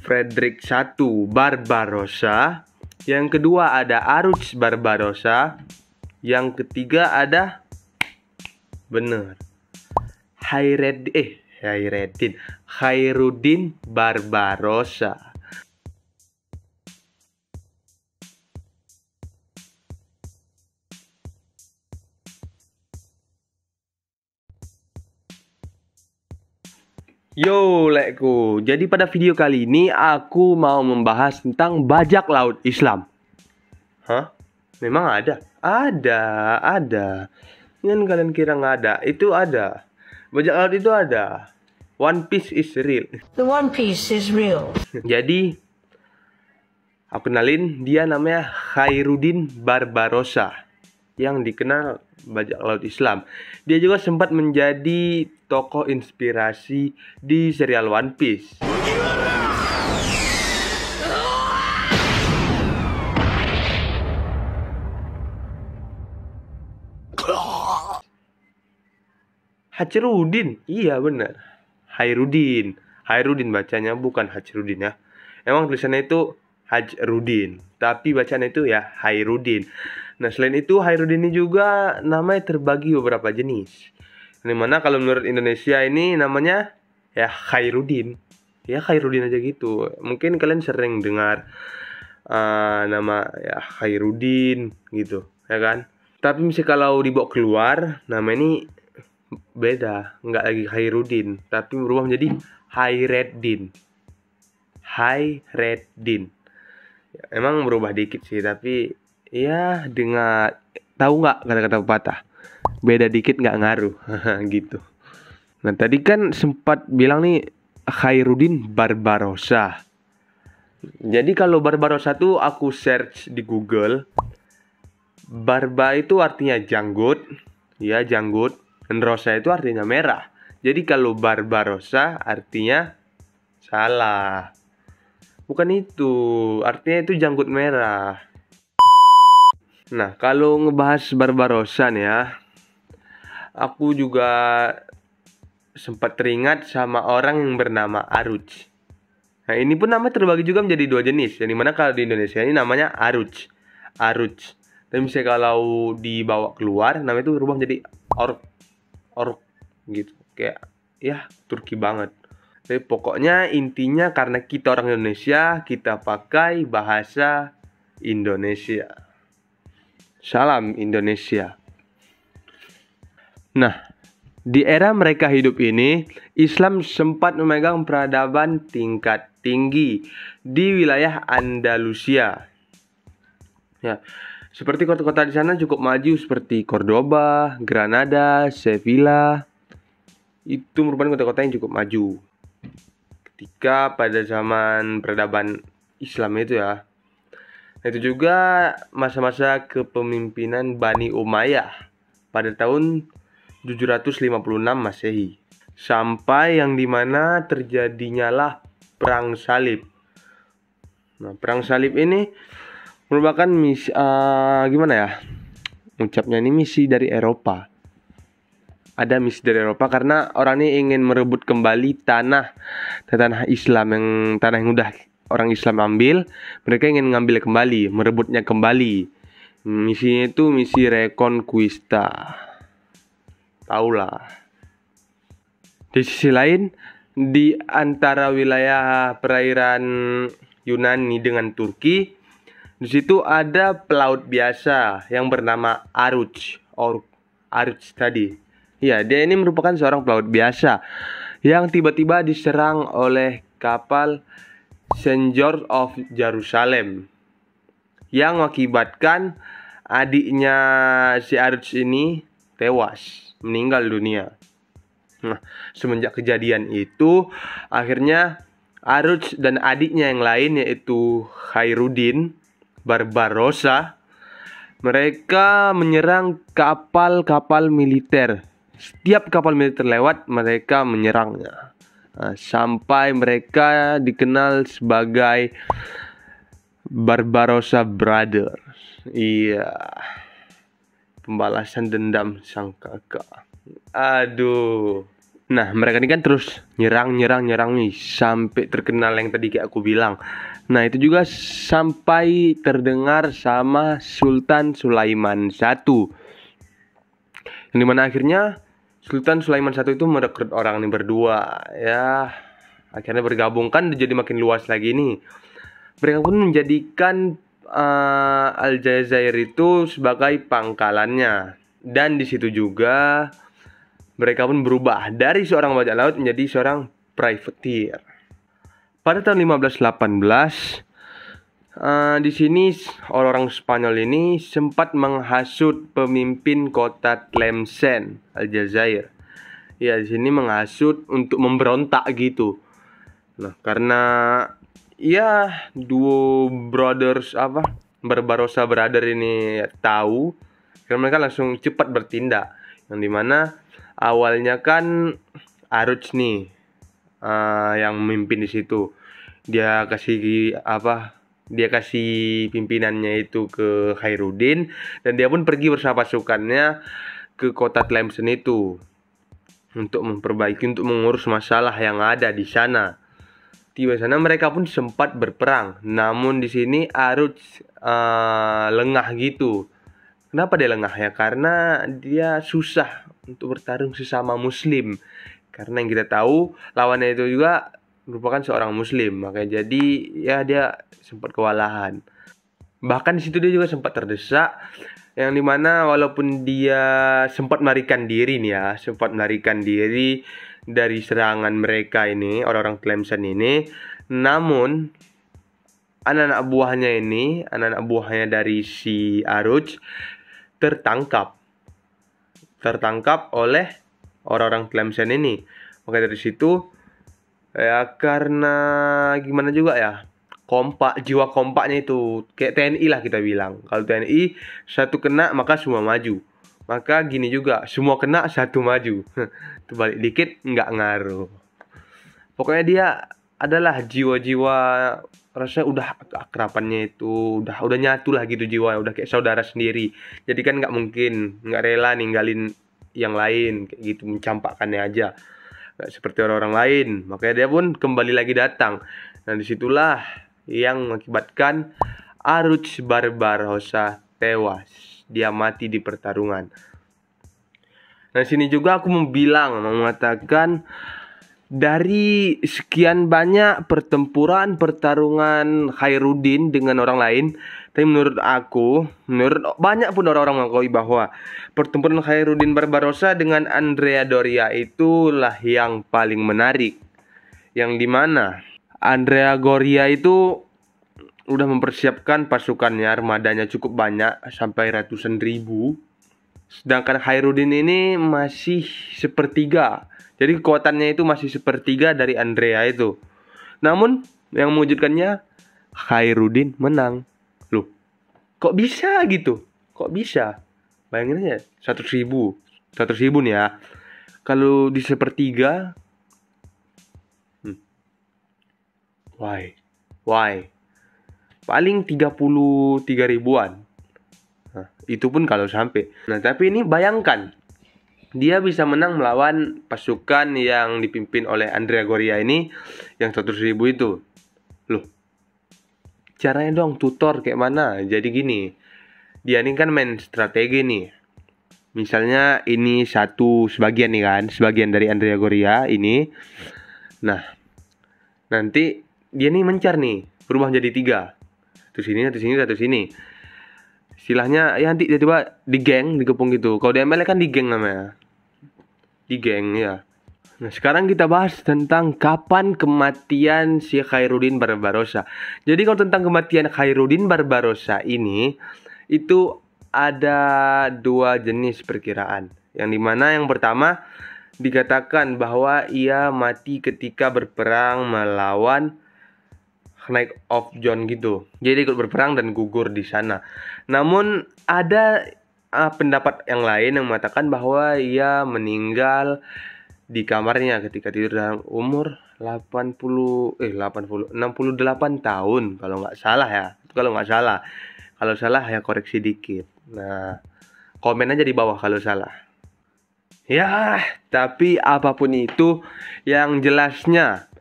Frederick I Barbarossa. Yang kedua ada Aruch Barbarossa. Yang ketiga ada, bener, Khairuddin Barbarossa. Yo, lekku. Jadi pada video kali ini aku mau membahas tentang bajak laut Islam. Hah? Memang ada? Ada. Jangan kalian kira nggak ada. Itu ada. Bajak laut itu ada. One Piece is real. The One Piece is real. Jadi aku kenalin, dia namanya Khairuddin Barbarossa, yang dikenal bajak laut Islam. Dia juga sempat menjadi tokoh inspirasi di serial One Piece. Hajruddin, iya benar. Khairuddin bacanya, bukan Hajruddin ya. Emang tulisannya itu Hajruddin, tapi bacanya itu ya Khairuddin. Nah, selain itu Khairuddin ini juga namanya terbagi beberapa jenis. Dimana kalau menurut Indonesia ini namanya ya Khairuddin. Ya Khairuddin aja gitu. Mungkin kalian sering dengar nama ya Khairuddin gitu, ya kan? Tapi misalnya kalau dibawa keluar, nama ini beda, nggak lagi Khairuddin, tapi berubah menjadi Khaireddin. Ya, emang berubah dikit sih, tapi ya dengar, tahu nggak kata-kata pepatah, beda dikit nggak ngaruh. Gitu. Nah, tadi kan sempat bilang nih Khairuddin Barbarossa. Jadi kalau Barbarossa tuh aku search di Google. Barba itu artinya janggut, ya janggut. Dan rosa itu artinya merah. Jadi kalau Barbarossa artinya salah. Bukan itu, artinya itu janggut merah. Nah, kalau ngebahas Barbarossa nih ya, aku juga sempat teringat sama orang yang bernama Aruch. Nah, ini pun nama terbagi juga menjadi dua jenis. Yang dimana kalau di Indonesia ini namanya Aruch. Dan misalnya kalau dibawa keluar, namanya itu berubah menjadi Ork gitu. Kayak ya Turki banget. Tapi pokoknya intinya karena kita orang Indonesia, kita pakai bahasa Indonesia. Salam Indonesia. Nah, di era mereka hidup ini, Islam sempat memegang peradaban tingkat tinggi di wilayah Andalusia. Ya, seperti kota-kota di sana cukup maju seperti Cordoba, Granada, Sevilla. Itu merupakan kota-kota yang cukup maju ketika pada zaman peradaban Islam itu ya. Itu juga masa-masa kepemimpinan Bani Umayyah pada tahun 756 Masehi. Sampai yang dimana terjadinya lah Perang Salib. Nah, Perang Salib ini merupakan misi, gimana ya ucapnya, ini misi dari Eropa. Ada misi dari Eropa karena orang ini ingin merebut kembali tanah Islam, tanah yang udah orang Islam ambil. Mereka ingin ngambil kembali, merebutnya kembali. Misinya itu misi Reconquista. Taulah. Di sisi lain, di antara wilayah perairan Yunani dengan Turki, di situ ada pelaut biasa yang bernama Aruch tadi. Ya, dia ini merupakan seorang pelaut biasa yang tiba-tiba diserang oleh kapal St. George of Jerusalem, yang mengakibatkan adiknya si Aruch ini tewas, meninggal dunia. Nah, semenjak kejadian itu, akhirnya Aruch dan adiknya yang lain yaitu Khairuddin Barbarossa, mereka menyerang kapal-kapal militer. Setiap kapal militer lewat, mereka menyerangnya. Nah, sampai mereka dikenal sebagai Barbarossa Brothers. Iya, pembalasan dendam sang kakak. Aduh. Nah, mereka ini kan terus nyerang nih sampai terkenal yang tadi kayak aku bilang. Nah, itu juga sampai terdengar sama Sultan Sulaiman I. Yang dimana akhirnya Sultan Sulaiman I itu merekrut orang ini berdua. Ya, akhirnya bergabung kan jadi makin luas lagi nih. Mereka pun menjadikan Aljazair itu sebagai pangkalannya. Dan di situ juga mereka pun berubah dari seorang bajak laut menjadi seorang privateer. Pada tahun 1518, di sini orang-orang Spanyol ini sempat menghasut pemimpin kota Tlemcen, Aljazair. Ya, di sini menghasut untuk memberontak gitu. Nah, karena ya duo brothers Barbarossa brother ini tahu, karena mereka langsung cepat bertindak. Yang dimana awalnya kan Aruj nih yang memimpin di situ. Dia kasih pimpinannya itu ke Khairuddin, dan dia pun pergi bersama pasukannya ke kota Tlemcen itu untuk mengurus masalah yang ada di sana. Di sana mereka pun sempat berperang, namun di sini Aruj lengah gitu. Kenapa dia lengah ya? Karena dia susah untuk bertarung sesama muslim. Karena yang kita tahu lawannya itu juga merupakan seorang muslim, makanya jadi ya dia sempat kewalahan. Bahkan di situ dia juga sempat terdesak, yang dimana walaupun dia sempat melarikan diri dari serangan mereka ini, orang-orang Tlemcen ini, namun anak-anak buahnya dari si Aruj tertangkap oleh orang-orang Tlemcen ini. Maka dari situ ya, karena gimana juga ya, jiwa kompaknya itu kayak TNI lah kita bilang. Kalau TNI satu kena maka semua maju. Maka gini juga, semua kena satu maju. Terbalik dikit nggak ngaruh. Pokoknya dia adalah jiwa-jiwa, rasanya udah keakrabannya itu udah nyatu lah gitu, jiwa udah kayak saudara sendiri. Jadi kan nggak rela ninggalin yang lain kayak gitu, mencampakkannya aja. Nggak seperti orang-orang lain. Makanya dia pun kembali lagi datang. Nah, disitulah yang mengakibatkan Aruj Barbarossa tewas. Dia mati di pertarungan. Nah, sini juga aku mengatakan dari sekian banyak pertarungan Khairuddin dengan orang lain, tapi menurut banyak pun orang-orang mengakui bahwa pertempuran Khairuddin Barbarossa dengan Andrea Doria itulah yang paling menarik. Yang dimana Andrea Doria itu udah mempersiapkan pasukannya, armadanya cukup banyak sampai ratusan ribu. Sedangkan Khairuddin ini masih sepertiga. Jadi kekuatannya itu masih sepertiga dari Andrea itu. Namun yang mewujudkannya Khairuddin menang. Loh, kok bisa gitu? Kok bisa? Bayangin aja, 100.000 nih ya. Kalau di sepertiga, why? Paling 33 ribuan. Nah, itu pun kalau sampai. Nah, tapi ini bayangkan, dia bisa menang melawan pasukan yang dipimpin oleh Andrea Doria ini yang 100.000 itu. Loh, caranya dong tutor kayak mana? Jadi gini, dia ini kan main strategi nih. Misalnya ini sebagian dari Andrea Doria ini. Nah, nanti dia nih mencar nih, berubah jadi 3. Satu sini. Istilahnya ya nanti tiba-tiba digepung gitu. Kalau di ML kan digeng namanya. Digeng ya. Nah, sekarang kita bahas tentang kapan kematian si Khairuddin Barbarossa. Jadi kalau tentang kematian Khairuddin Barbarossa ini, itu ada 2 jenis perkiraan. Yang dimana yang pertama dikatakan bahwa ia mati ketika berperang melawan Knight of John gitu. Jadi ikut berperang dan gugur di sana. Namun ada pendapat yang lain yang mengatakan bahwa ia meninggal di kamarnya ketika tidur dalam umur 68 tahun kalau nggak salah ya. Kalau salah ya koreksi dikit. Nah, komen aja di bawah kalau salah. Ya, tapi apapun itu, yang jelasnya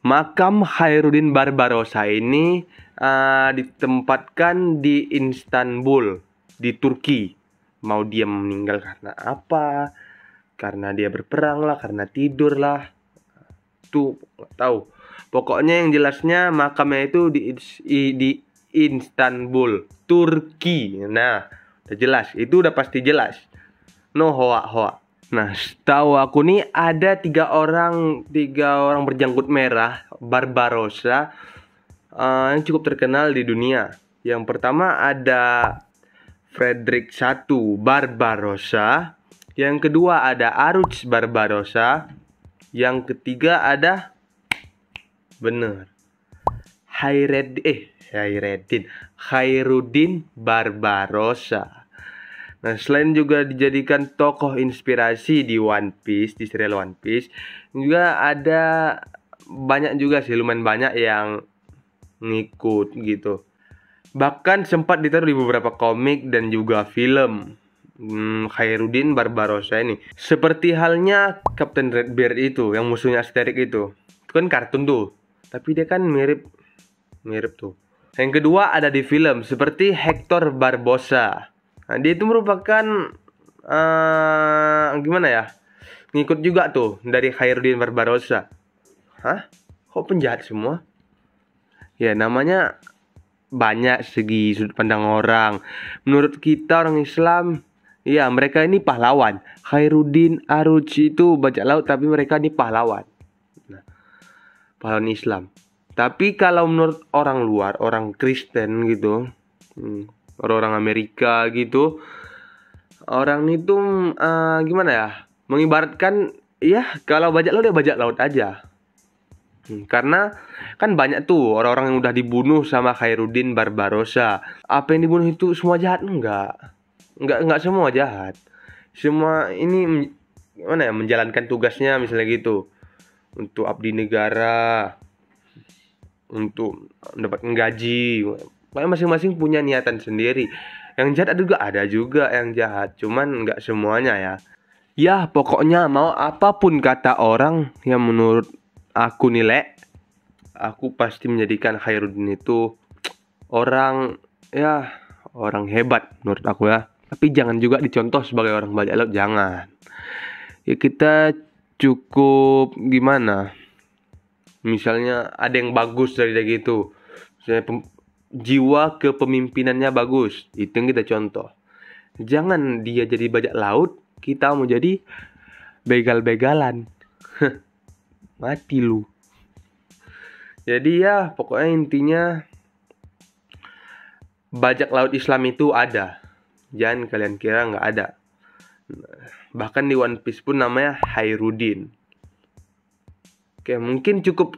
makam Khairuddin Barbarossa ini ditempatkan di Istanbul, di Turki. Mau dia meninggal karena apa? Karena dia berperang lah, karena tidur lah. Tuh nggak tahu. Pokoknya yang jelasnya makamnya itu di Istanbul, Turki. Nah, udah jelas. Itu udah pasti jelas. No hoa-hoa. Nah, setahu aku nih ada tiga orang berjanggut merah Barbarossa yang cukup terkenal di dunia. Yang pertama ada Frederick I Barbarossa, yang kedua ada Aruch Barbarossa, yang ketiga ada bener Khairuddin Barbarossa. Nah, selain juga dijadikan tokoh inspirasi di One Piece, di serial One Piece, juga ada banyak juga sih, lumayan banyak yang ngikut gitu. Bahkan sempat ditaruh di beberapa komik dan juga film. Khairuddin Barbarossa ini. Seperti halnya Captain Redbeard itu, yang musuhnya Asterix itu. Itu kan kartun tuh. Tapi dia kan mirip tuh. Yang kedua ada di film, seperti Hector Barbossa. Nah, dia itu merupakan gimana ya? Ngikut juga tuh dari Khairuddin Barbarossa. Hah? Kok penjahat semua? Ya, namanya banyak segi sudut pandang orang. Menurut kita orang Islam, ya mereka ini pahlawan. Khairuddin, Aruch itu bajak laut, tapi mereka ini pahlawan. Nah, pahlawan Islam. Tapi kalau menurut orang luar, orang Kristen gitu, orang Amerika gitu, orang itu gimana ya, mengibaratkan ya kalau bajak laut ya bajak laut aja. Karena kan banyak tuh orang-orang yang udah dibunuh sama Khairuddin Barbarossa. Apa yang dibunuh itu semua jahat? Enggak semua jahat. Semua ini gimana ya, menjalankan tugasnya misalnya gitu, untuk abdi negara, untuk mendapatkan gaji. Pokoknya masing-masing punya niatan sendiri. Yang jahat ada juga yang jahat, cuman nggak semuanya ya. Ya, pokoknya mau apapun kata orang, yang menurut aku nilai, aku pasti menjadikan Khairuddin itu orang hebat menurut aku ya. Tapi jangan juga dicontoh sebagai orang bajak laut, jangan. Ya kita cukup gimana? Misalnya ada yang bagus dari gitu. Misalnya jiwa kepemimpinannya bagus, itu yang kita contoh. Jangan dia jadi bajak laut, kita mau jadi begal-begalan. Mati lu. Jadi ya pokoknya intinya bajak laut Islam itu ada. Jangan kalian kira nggak ada. Bahkan di One Piece pun namanya Khairuddin. Oke, mungkin cukup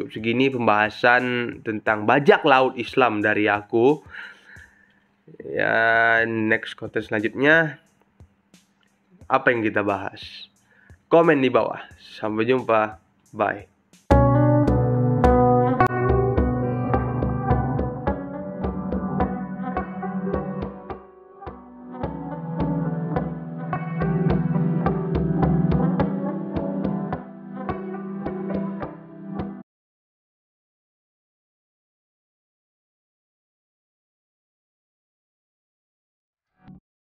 segini pembahasan tentang bajak laut Islam dari aku. Ya, next konten selanjutnya apa yang kita bahas? Komen di bawah. Sampai jumpa. Bye.